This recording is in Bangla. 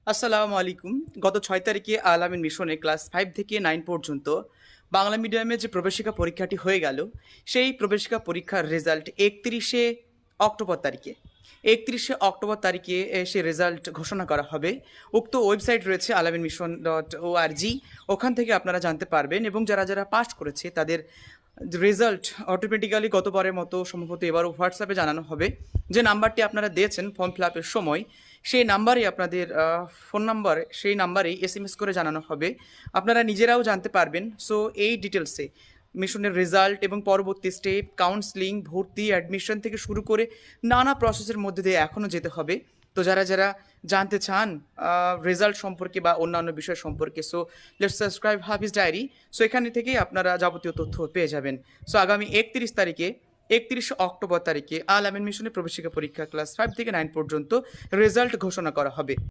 আসসালামু আলাইকুম। গত ৬ তারিখে আল আমিন মিশনে ক্লাস ৫ থেকে ৯ পর্যন্ত বাংলা মিডিয়ামে যে প্রবেশিকা পরীক্ষাটি হয়ে গেল, সেই প্রবেশিকা পরীক্ষার রেজাল্ট ৩১শে অক্টোবর তারিখে। ৩১শে অক্টোবর তারিখে সে রেজাল্ট ঘোষণা করা হবে। উক্ত ওয়েবসাইট রয়েছে alaminmission.org, ওখান থেকে আপনারা জানতে পারবেন এবং যারা পাস করেছে তাদের রেজাল্ট অটোমেটিক্যালি গতবারের মতো সম্ভবত এবারও হোয়াটসঅ্যাপে জানানো হবে। যে নাম্বারটি আপনারা দিয়েছেন ফর্ম ফিল আপের সময়, সেই নাম্বারে আপনাদের ফোন নাম্বার, সেই নাম্বারেই এসএমএস করে জানানো হবে। আপনারা নিজেরাও জানতে পারবেন। সো এই ডিটেলসে মিশনের রেজাল্ট এবং পরবর্তী স্টেপ, কাউন্সেলিং, ভর্তি, অ্যাডমিশন থেকে শুরু করে নানা প্রসেসের মধ্যে দিয়ে এখনও যেতে হবে। তো যারা জানতে চান রেজাল্ট সম্পর্কে বা অন্যান্য বিষয় সম্পর্কে, so let's subscribe Hafiz diary. So এখানে থেকেই আপনারা যাবতীয় তথ্য পেয়ে যাবেন। সো আগামী ৩১শে অক্টোবর তারিখে আল আমিন মিশনের প্রবেশিকা পরীক্ষা ক্লাস ৫ থেকে ৯ পর্যন্ত রেজাল্ট ঘোষণা করা হবে।